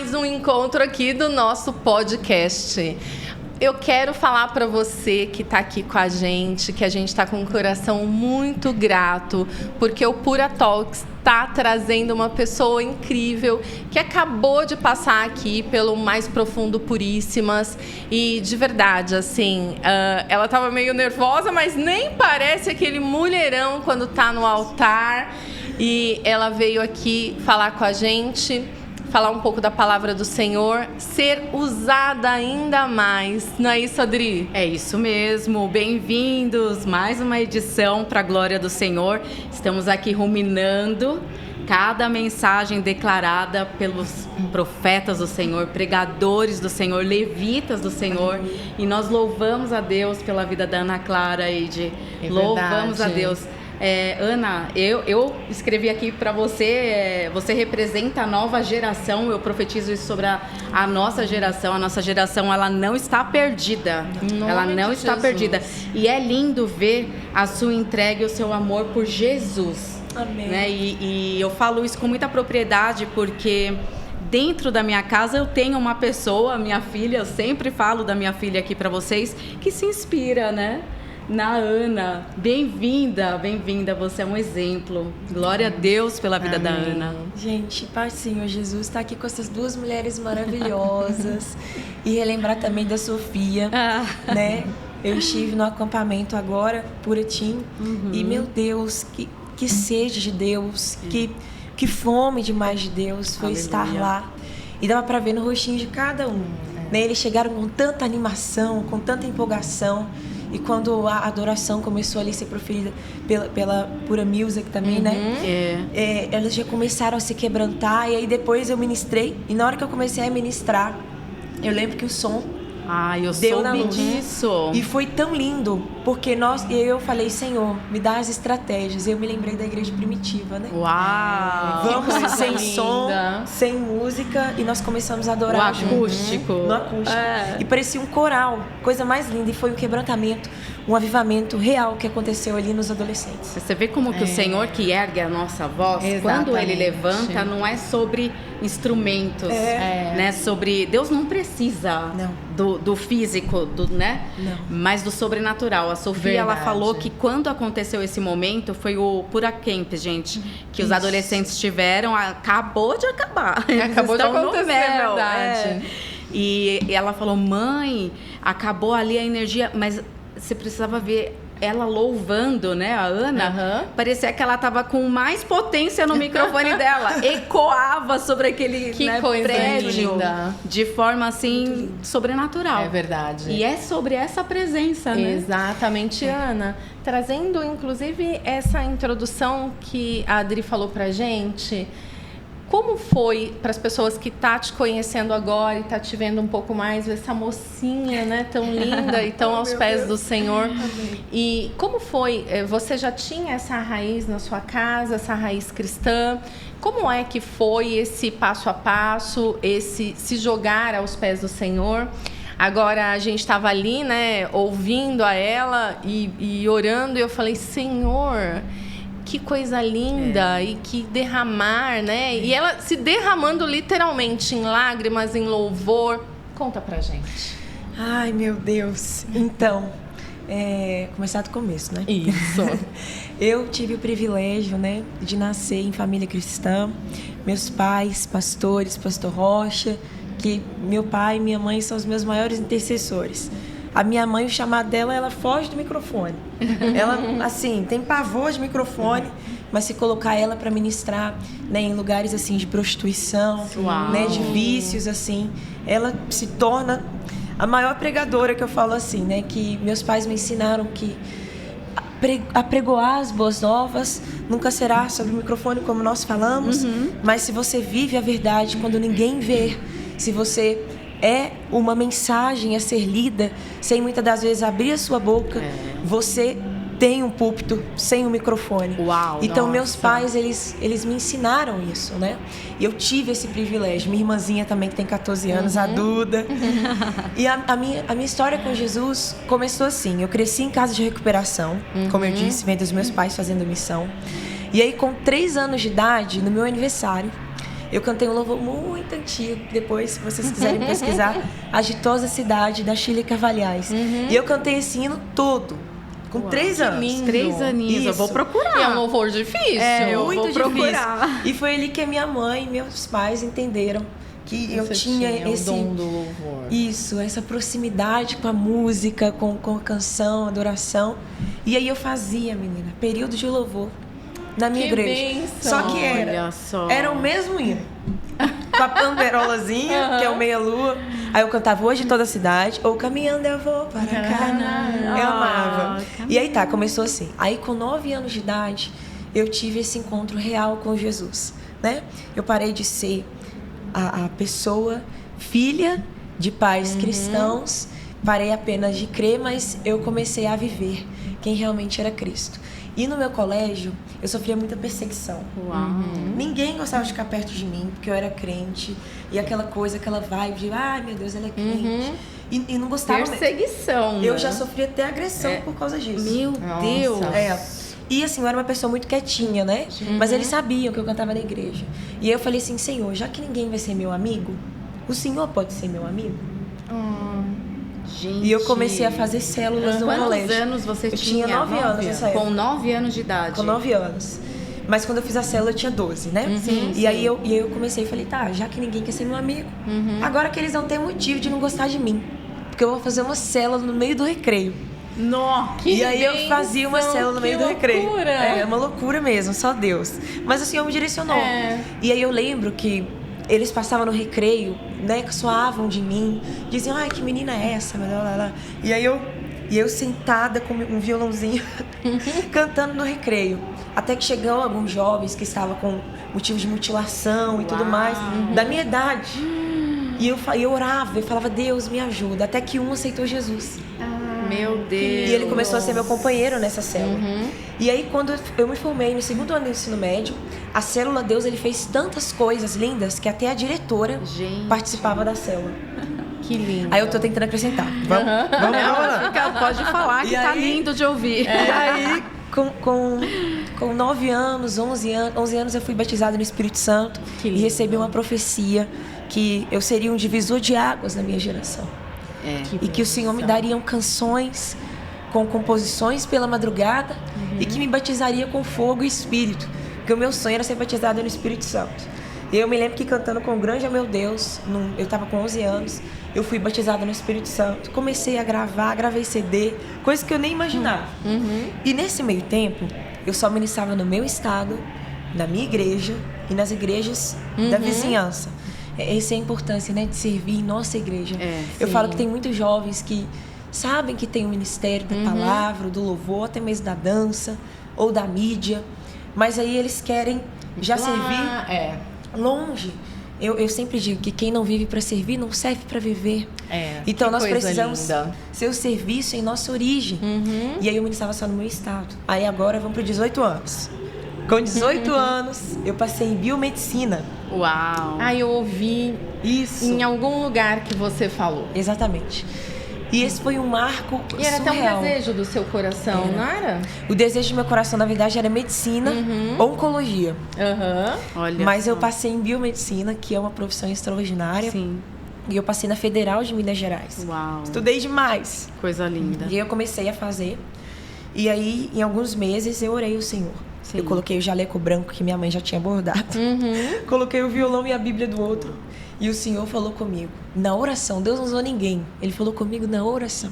mais um encontro aqui do nosso podcast. Eu quero falar para você que está aqui com a gente, que a gente está com um coração muito grato, porque o Pura Talks está trazendo uma pessoa incrível que acabou de passar aqui pelo Mais Profundo Puríssimas e, de verdade, assim, ela estava meio nervosa, mas nem parece aquele mulherão quando está no altar. E ela veio aqui falar com a gente, falar um pouco da palavra do Senhor, ser usada ainda mais. Não é isso, Adri? É isso mesmo. Bem-vindos. Mais uma edição para a glória do Senhor. Estamos aqui ruminando cada mensagem declarada pelos profetas do Senhor, pregadores do Senhor, levitas do Senhor. E nós louvamos a Deus pela vida da Ana Clara e de louvamos a Deus. Ana, eu escrevi aqui para você, você representa a nova geração, eu profetizo isso sobre a nossa geração. A nossa geração, ela não está perdida, ela não está perdida. E é lindo ver a sua entrega e o seu amor por Jesus. Amém. Né? E eu falo isso com muita propriedade, porque dentro da minha casa eu tenho uma pessoa, minha filha, eu sempre falo da minha filha aqui para vocês, que se inspira, né? Na Ana. Bem-vinda, bem-vinda, você é um exemplo. Glória a Deus pela vida da Ana. Gente, Pai Senhor Jesus está aqui com essas duas mulheres maravilhosas. E relembrar também da Sofia, né? Eu estive no acampamento agora, Puratim, e meu Deus, que sede de Deus, que fome demais de Deus foi estar lá. E dava para ver no rostinho de cada um. Né? Eles chegaram com tanta animação, com tanta empolgação. E quando a adoração começou ali a ser proferida pela Pura Music também, né? Elas já começaram a se quebrantar. E aí depois eu ministrei. E na hora que eu comecei a ministrar, eu lembro que o som eu deu na soube luz. disso. E foi tão lindo, porque eu falei, Senhor, me dá as estratégias. Eu me lembrei da igreja primitiva, né? Uau! Vamos sem som, sem música, e nós começamos a adorar. O acústico. No acústico. E parecia um coral, coisa mais linda. E foi um quebrantamento, um avivamento real que aconteceu ali nos adolescentes. Você vê como que o Senhor que ergue a nossa voz, quando Ele levanta, não é sobre instrumentos, né? Sobre Deus não precisa do físico, né? Não. Mas do sobrenatural. A Sofia, ela falou que quando aconteceu esse momento, foi o Pura Camp, gente, que os adolescentes tiveram, acabou de acabar. Acabou de acontecer, verdade. E ela falou, mãe, acabou ali a energia, mas você precisava ver ela louvando, né, a Ana, parecia que ela estava com mais potência no microfone dela, ecoava sobre aquele prédio, linda. De forma assim, sobrenatural. É verdade. E é sobre essa presença, né? Exatamente, Ana. Trazendo, inclusive, essa introdução que a Adri falou pra gente, como foi para as pessoas que tá te conhecendo agora e tá te vendo um pouco mais, essa mocinha, né, tão linda e tão aos pés do Senhor? Amém. E como foi? Você já tinha essa raiz na sua casa, essa raiz cristã? Como é que foi esse passo a passo, esse se jogar aos pés do Senhor? Agora a gente estava ali, né, ouvindo a ela e orando, e eu falei, Senhor, que coisa linda, e que derramar, né? E ela se derramando literalmente em lágrimas, em louvor. Conta pra gente. Ai, meu Deus. Então, começar do começo, né? Isso. Eu tive o privilégio, né, de nascer em família cristã. Meus pais, pastores, pastor Rocha, que meu pai e minha mãe são os meus maiores intercessores. A minha mãe, o chamado dela, ela foge do microfone. Ela, assim, tem pavor de microfone, mas se colocar ela para ministrar, né, em lugares, assim, de prostituição, né, de vícios, assim, ela se torna a maior pregadora, que eu falo assim, né, que meus pais me ensinaram que apregoar as boas novas nunca será sobre o microfone, como nós falamos, mas se você vive a verdade quando ninguém vê, se você é uma mensagem a ser lida, sem muitas das vezes abrir a sua boca, você tem um púlpito sem um microfone. Uau, então, nossa. Meus pais, eles me ensinaram isso, né? E eu tive esse privilégio. Minha irmãzinha também, que tem 14 anos, a Duda. E a minha história com Jesus começou assim. Eu cresci em casa de recuperação, como eu disse, vendo os meus pais fazendo missão. E aí, com 3 anos de idade, no meu aniversário, eu cantei um louvor muito antigo, depois, se vocês quiserem pesquisar, A Ditosa Cidade, da Shirley Carvalhais. E eu cantei esse hino todo, com 3 anos. Lindo. 3 aninhos, eu vou procurar. E é um louvor difícil. Eu Muito vou procurar. difícil. E foi ali que a minha mãe e meus pais entenderam que eu tinha esse dom do louvor. Isso, essa proximidade com a música, com a canção, a adoração. E aí eu fazia, menina, período de louvor na minha igreja. Bênção. Só que era o mesmo hino. Com a panderolazinha, que é o meia-lua. Aí eu cantava Hoje Toda a Cidade, ou Caminhando Eu Vou para Canaã. Eu amava. E aí começou assim. Aí com 9 anos de idade, eu tive esse encontro real com Jesus, né? Eu parei de ser a pessoa, filha de pais cristãos, parei apenas de crer, mas eu comecei a viver quem realmente era Cristo. E no meu colégio, eu sofria muita perseguição. Ninguém gostava de ficar perto de mim, porque eu era crente. E aquela coisa, aquela vibe de, ai meu Deus, ela é crente. E não gostava mesmo. Perseguição. Eu né? já sofri até agressão por causa disso. Meu Deus. E assim, eu era uma pessoa muito quietinha, né? Mas eles sabiam que eu cantava na igreja. E aí eu falei assim, Senhor, já que ninguém vai ser meu amigo, o Senhor pode ser meu amigo? Gente. E eu comecei a fazer células no colégio. Quantos anos você tinha? Eu tinha 9 anos nessa época. Com 9 anos de idade. Com 9 anos. Mas quando eu fiz a célula eu tinha 12, né? Sim. Aí eu comecei e falei, tá, já que ninguém quer ser meu amigo, agora que eles não têm motivo de não gostar de mim. Porque eu vou fazer uma célula no meio do recreio. Nossa. E aí eu fazia uma célula no meio do recreio. Loucura. É uma loucura mesmo, só Deus. Mas o Senhor me direcionou. E aí eu lembro que eles passavam no recreio, né, suavam de mim, diziam, ai, que menina é essa? E aí eu sentada com um violãozinho, cantando no recreio. Até que chegam alguns jovens que estavam com motivo de mutilação e tudo mais, da minha idade. E eu orava, eu falava, Deus, me ajuda. Até que um aceitou Jesus. Meu Deus. E ele começou a ser meu companheiro nessa célula. E aí, quando eu me formei no 2º ano do ensino médio, a célula Deus, ele fez tantas coisas lindas que até a diretora participava da célula. Que lindo. Aí eu tô tentando acrescentar. Vamos lá. Pode falar que tá lindo de ouvir. E aí, com 9 anos, 11 anos, eu fui batizada no Espírito Santo e recebi uma profecia que eu seria um divisor de águas na minha geração. E que o Senhor me daria canções com composições pela madrugada e que me batizaria com fogo e espírito. Porque o meu sonho era ser batizada no Espírito Santo. E eu me lembro que cantando com Grande é Meu Deus, eu estava com 11 anos, eu fui batizada no Espírito Santo. Comecei a gravar, gravei CD, coisa que eu nem imaginava. E nesse meio tempo, eu só ministrava no meu estado, na minha igreja e nas igrejas da vizinhança. Essa é a importância, né, de servir em nossa igreja. Eu falo que tem muitos jovens que sabem que tem o ministério da palavra, do louvor, até mesmo da dança ou da mídia, mas aí eles querem já servir longe. Eu sempre digo que quem não vive para servir não serve para viver. Então nós precisamos ser o serviço em nossa origem. E aí eu ministrava só no meu estado. Aí agora vamos para 18 anos. Com 18 anos, eu passei em biomedicina. Uau! Eu ouvi isso em algum lugar que você falou. Exatamente. E esse foi um marco surreal. E era até um desejo do seu coração, não era? O desejo do meu coração, na verdade, era medicina, oncologia. Olha Mas só. eu passei em biomedicina, que é uma profissão extraordinária. Sim. E eu passei na Federal de Minas Gerais. Uau! Estudei demais. Coisa linda. E aí eu comecei a fazer. E aí, em alguns meses, eu orei o Senhor. Eu coloquei o jaleco branco que minha mãe já tinha bordado. Coloquei o violão e a Bíblia do outro. E o Senhor falou comigo. Na oração, Deus não usou ninguém. Ele falou comigo na oração.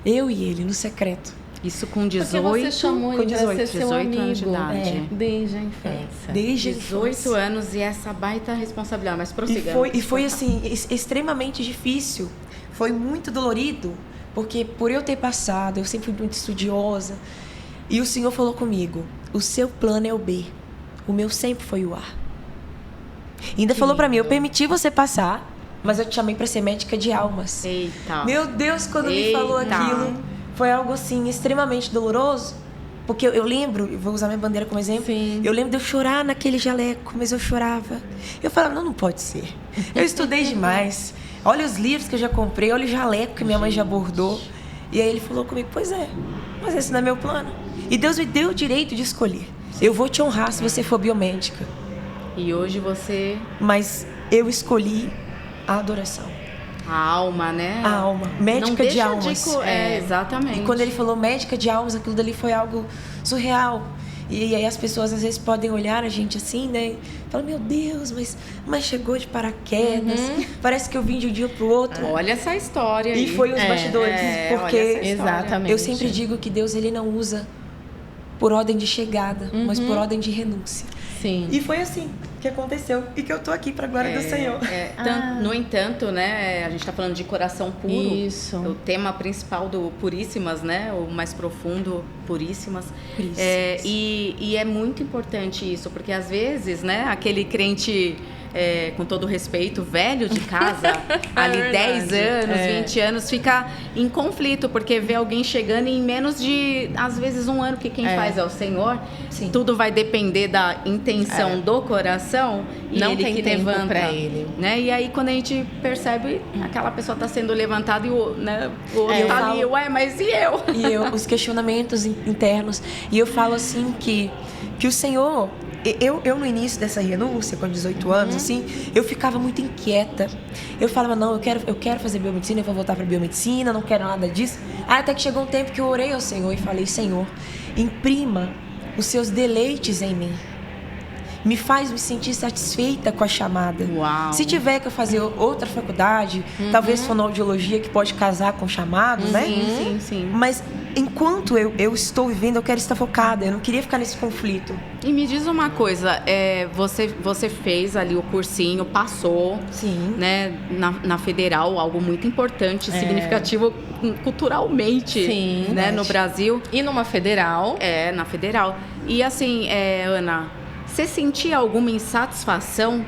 Eu e ele, no secreto. Isso com 18, porque você chamou ele com pra ser seu 18 amigo. anos de idade. Desde a infância. Desde a 18 infância. anos e essa baita responsabilidade. Mas prossiga. E foi assim, extremamente difícil. Foi muito dolorido. Porque por eu ter passado, eu sempre fui muito estudiosa. E o Senhor falou comigo, o seu plano é o B, o meu sempre foi o A. E ainda falou pra mim, eu permiti você passar, mas eu te chamei pra ser médica de almas. Eita. Meu Deus, quando me falou aquilo, foi algo assim, extremamente doloroso. Porque eu lembro, vou usar minha bandeira como exemplo, eu lembro de eu chorar naquele jaleco, mas eu chorava. Eu falava, não pode ser. Eu estudei demais, olha os livros que eu já comprei, olha o jaleco que minha mãe já bordou. E aí ele falou comigo, pois é, mas esse não é meu plano. E Deus me deu o direito de escolher. Eu vou te honrar se você for biomédica. E hoje você... Mas eu escolhi a adoração. A alma, né? A alma. Médica de almas. Exatamente. E quando ele falou médica de almas, aquilo dali foi algo surreal. E aí as pessoas às vezes podem olhar a gente assim, né? Falam, meu Deus, mas chegou de paraquedas. Parece que eu vim de um dia pro outro. Olha essa história aí. E foi os bastidores, porque exatamente. Eu sempre digo que Deus, ele não usa por ordem de chegada, mas por ordem de renúncia. Sim. E foi assim que aconteceu e que eu tô aqui para a glória do Senhor. No entanto, né, a gente está falando de coração puro. Isso. O tema principal do Puríssimas, né, o mais profundo, Puríssimas. E é muito importante isso, porque às vezes, né, aquele crente, com todo respeito, velho de casa, ali 10 anos, 20 anos, fica em conflito, porque vê alguém chegando em menos de, às vezes, um ano, que quem faz é o Senhor. Sim. Tudo vai depender da intenção do coração, e não ele tem que tempo levanta, para ele. né? E aí, quando a gente percebe, aquela pessoa está sendo levantada e o outro tá ali, mas e eu? E os questionamentos internos. E eu falo assim que o Senhor... Eu no início dessa renúncia, com 18 anos, assim, eu ficava muito inquieta. Eu falava, não, eu quero fazer biomedicina, eu vou voltar para biomedicina, não quero nada disso. Aí até que chegou um tempo que eu orei ao Senhor e falei, Senhor, imprima os seus deleites em mim. Me faz me sentir satisfeita com a chamada. Uau. Se tiver que eu fazer outra faculdade, talvez fonoaudiologia, que pode casar com chamado, né? Sim. Mas enquanto eu estou vivendo, eu quero estar focada. Eu não queria ficar nesse conflito. E me diz uma coisa, você fez ali o cursinho, passou, Sim. né, na Federal, algo muito importante, significativo culturalmente, Sim, né, no Brasil. E numa Federal. Na Federal. E assim, Ana, você sentia alguma insatisfação?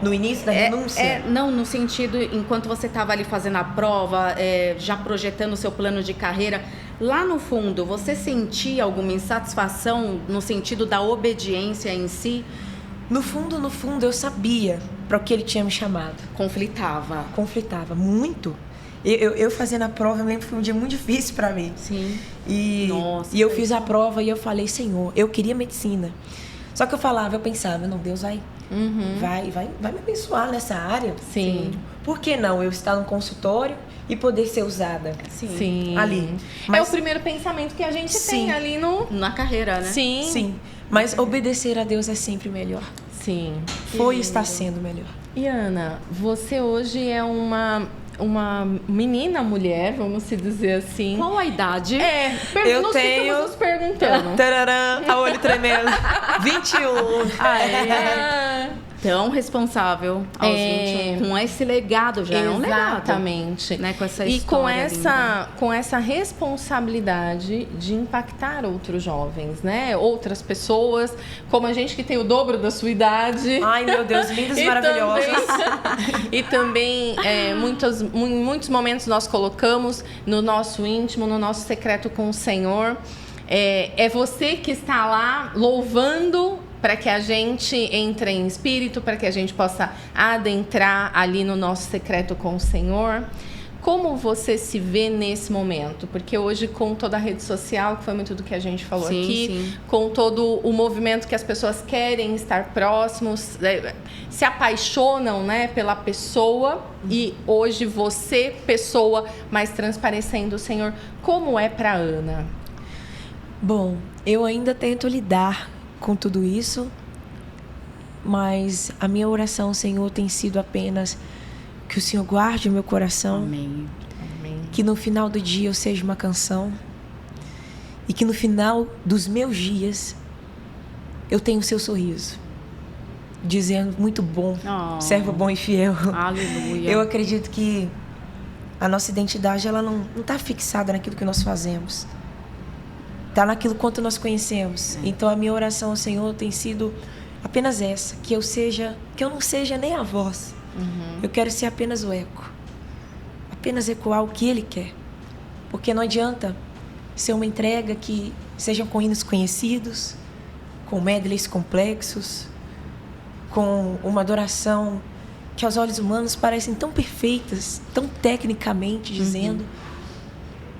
No início da renúncia? Não, no sentido, enquanto você estava ali fazendo a prova, já projetando o seu plano de carreira, lá no fundo, você sentia alguma insatisfação no sentido da obediência em si? No fundo, eu sabia para o que ele tinha me chamado. Conflitava Muito. Eu fazendo a prova, eu lembro que foi um dia muito difícil para mim. Sim. E eu fiz a prova e eu falei, Senhor, eu queria medicina. Só que eu pensava, não, Deus vai me abençoar nessa área. Sim. Por que não eu estar num consultório e poder ser usada? Sim. Ali. É o primeiro pensamento que a gente tem ali na carreira, né? Sim. Mas obedecer a Deus é sempre melhor. Sim. Foi e está sendo melhor. E Ana, você hoje é uma menina, mulher, vamos se dizer assim. Qual a idade? Eu tenho... Ficamos nos perguntando. Tararã, a olho tremendo. 21. Tão responsável aos 21, com esse legado já. Exatamente. Né? Com essa e história com essa responsabilidade de impactar outros jovens, né? Outras pessoas, como a gente que tem o dobro da sua idade. Ai, meu Deus, lindas e maravilhosas. E também, em muitos momentos nós colocamos no nosso íntimo, no nosso secreto com o Senhor. É você que está lá louvando para que a gente entre em espírito, para que a gente possa adentrar ali no nosso secreto com o Senhor. Como você se vê nesse momento? Porque hoje, com toda a rede social, que foi muito do que a gente falou aqui, com todo o movimento que as pessoas querem estar próximos, se apaixonam, né, pela pessoa, e hoje você, pessoa, mais transparecendo o Senhor, como é para Ana? Bom, eu ainda tento lidar com tudo isso, mas a minha oração, Senhor, tem sido apenas que o Senhor guarde o meu coração. Amém. Que no final do dia eu seja uma canção e que no final dos meus dias eu tenha o seu sorriso, dizendo, muito bom, servo bom e fiel. Aleluia. Eu acredito que a nossa identidade, ela não está fixada naquilo que nós fazemos. Está naquilo quanto nós conhecemos. Então a minha oração ao Senhor tem sido apenas essa, que eu não seja nem a voz. Eu quero ser apenas o eco. Apenas ecoar o que Ele quer. Porque não adianta ser uma entrega que sejam com hinos conhecidos, com medleys complexos, com uma adoração que aos olhos humanos parecem tão perfeitas, tão tecnicamente dizendo,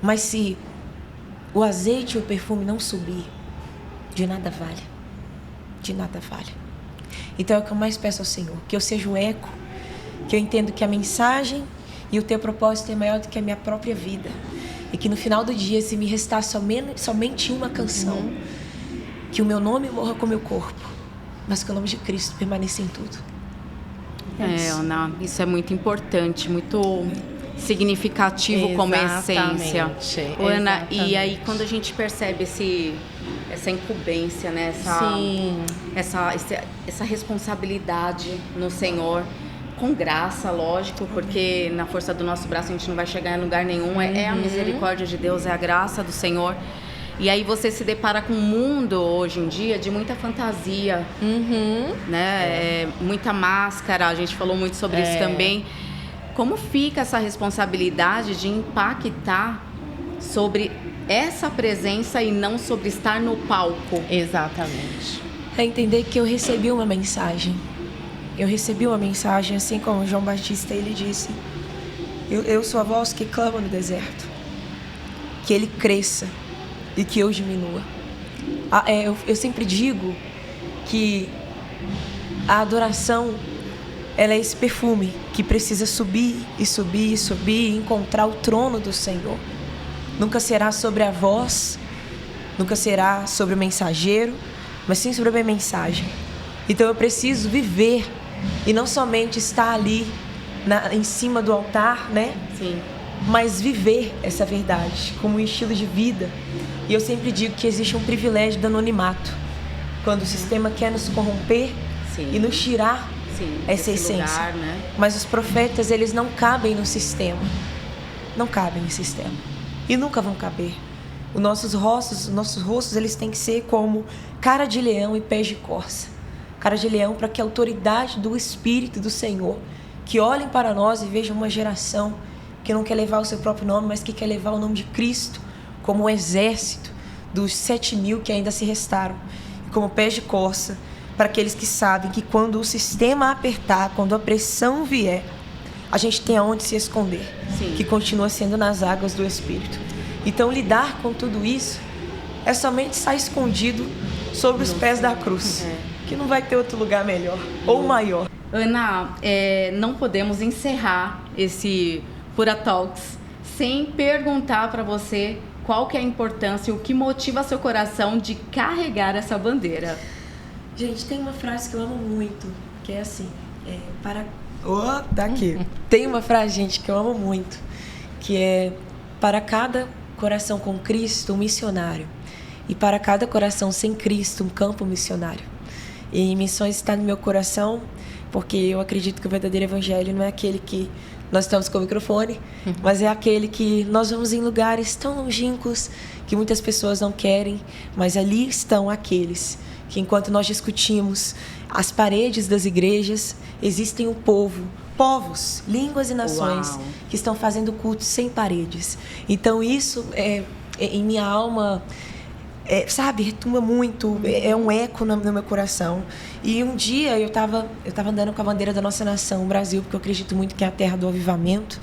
mas se o azeite e o perfume não subir, de nada vale. De nada vale. Então é o que eu mais peço ao Senhor, que eu seja o eco, que eu entendo que a mensagem e o teu propósito é maior do que a minha própria vida. E que no final do dia, se me restar somente uma canção, que o meu nome morra com o meu corpo, mas que o nome de Cristo permaneça em tudo. Ana, isso é muito importante, muito significativo como essência. Ana, e aí quando a gente percebe essa incumbência, né? Essa responsabilidade no Senhor, com graça, lógico, porque na força do nosso braço a gente não vai chegar em lugar nenhum, é a misericórdia de Deus, é a graça do Senhor. E aí você se depara com um mundo hoje em dia de muita fantasia, né? Muita máscara, a gente falou muito sobre isso também. Como fica essa responsabilidade de impactar sobre essa presença e não sobre estar no palco? Exatamente. É entender que eu recebi uma mensagem. Eu recebi uma mensagem, assim como João Batista, ele disse: eu sou a voz que clama no deserto, que ele cresça e que eu diminua. Eu sempre digo que a adoração, ela é esse perfume que precisa subir e subir e subir e encontrar o trono do Senhor. Nunca será sobre a voz, nunca será sobre o mensageiro, mas sim sobre a minha mensagem. Então eu preciso viver e não somente estar ali em cima do altar, né? Sim. Mas viver essa verdade como um estilo de vida. E eu sempre digo que existe um privilégio do anonimato, quando o sistema quer nos corromper e nos tirar essa essência. Lugar, né? Mas os profetas, eles não cabem no sistema. Não cabem no sistema. E nunca vão caber. Os nossos rostos, eles têm que ser como cara de leão e pés de corça. Cara de leão, para que a autoridade do Espírito do Senhor, que olhem para nós e vejam uma geração que não quer levar o seu próprio nome, mas que quer levar o nome de Cristo como um exército dos 7.000 que ainda se restaram, e como pés de corça para aqueles que sabem que quando o sistema apertar, quando a pressão vier, a gente tem aonde se esconder, que continua sendo nas águas do Espírito. Então lidar com tudo isso é somente estar escondido sobre os pés da cruz, que não vai ter outro lugar melhor ou maior. Ana, não podemos encerrar esse Pura Talks sem perguntar para você qual que é a importância e o que motiva seu coração de carregar essa bandeira. Gente, tem uma frase que eu amo muito, que é assim, daqui. Tem uma frase, gente, que eu amo muito, que é: para cada coração com Cristo, um missionário, e para cada coração sem Cristo, um campo missionário. E missões está no meu coração, porque eu acredito que o verdadeiro evangelho não é aquele que nós estamos com o microfone, mas é aquele que nós vamos em lugares tão longínquos que muitas pessoas não querem, mas ali estão aqueles que, enquanto nós discutimos as paredes das igrejas, existem povos, línguas e nações que estão fazendo cultos sem paredes. Então isso em minha alma, retumba muito, é um eco no meu coração. E um dia eu estava andando com a bandeira da nossa nação, o Brasil, porque eu acredito muito que é a terra do avivamento,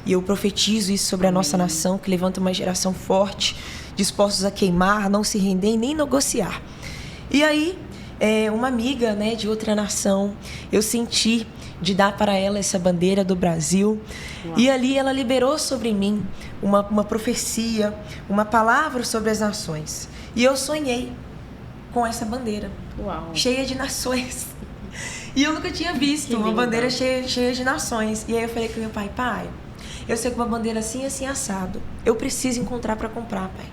e eu profetizo isso sobre a nossa nação, que levanta uma geração forte, dispostos a queimar, não se render e nem negociar. E aí, uma amiga, né, de outra nação, eu senti de dar para ela essa bandeira do Brasil. E ali ela liberou sobre mim uma profecia, uma palavra sobre as nações. E eu sonhei com essa bandeira, cheia de nações. E eu nunca tinha visto uma bandeira cheia de nações. E aí eu falei com meu pai: eu sei que uma bandeira assim, assim, assado, eu preciso encontrar para comprar, pai.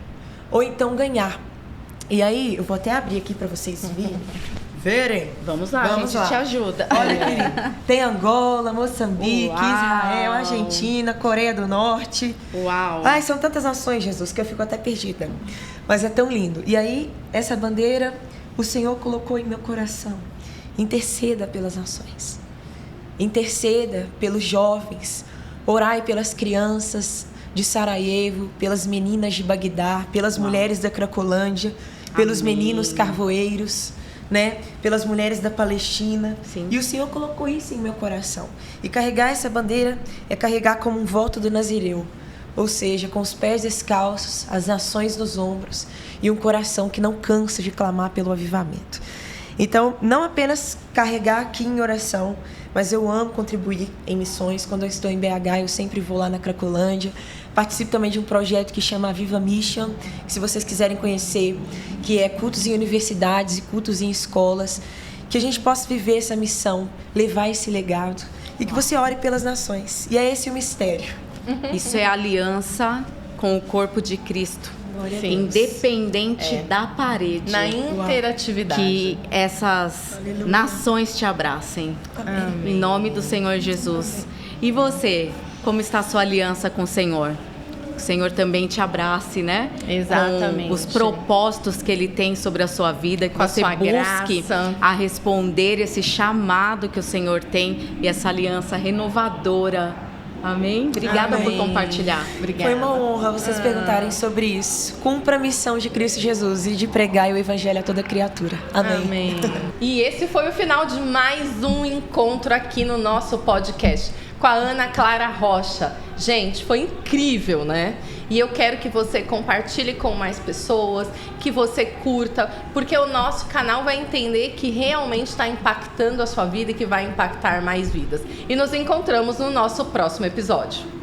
Ou então ganhar. E aí, eu vou até abrir aqui para vocês verem. Vamos lá, a gente te ajuda. Olha, querido, tem Angola, Moçambique, Israel, Argentina, Coreia do Norte. Ai, são tantas nações, Jesus, que eu fico até perdida. Mas é tão lindo. E aí, essa bandeira, o Senhor colocou em meu coração. Interceda pelas nações. Interceda pelos jovens. Orai pelas crianças de Sarajevo, pelas meninas de Bagdá, pelas mulheres da Cracolândia, pelos meninos carvoeiros, né? Pelas mulheres da Palestina. E o Senhor colocou isso em meu coração. E carregar essa bandeira é carregar como um voto do Nazireu, ou seja, com os pés descalços, as nações nos ombros e um coração que não cansa de clamar pelo avivamento. Então, não apenas carregar aqui em oração, mas eu amo contribuir em missões. Quando eu estou em BH, eu sempre vou lá na Cracolândia. Participo também de um projeto que chama Viva Mission, que, se vocês quiserem conhecer, que é cultos em universidades e cultos em escolas, que a gente possa viver essa missão, levar esse legado e que você ore pelas nações. E é esse o mistério. Isso é aliança com o corpo de Cristo. Sim. Independente da parede. Na interatividade. Que essas nações te abracem. Amém. Em nome do Senhor Jesus. E você, como está a sua aliança com o Senhor? O Senhor também te abrace, né? Exatamente. Com os propósitos que Ele tem sobre a sua vida, que com você busque a responder esse chamado que o Senhor tem e essa aliança renovadora. Amém? Obrigada por compartilhar. Obrigada. Foi uma honra vocês perguntarem sobre isso. Cumpra a missão de Cristo Jesus e de pregar o Evangelho a toda criatura. Amém. Amém. E esse foi o final de mais um encontro aqui no nosso podcast com a Ana Clara Rocha. Gente, foi incrível, né? E eu quero que você compartilhe com mais pessoas, que você curta, porque o nosso canal vai entender que realmente está impactando a sua vida e que vai impactar mais vidas. E nos encontramos no nosso próximo episódio.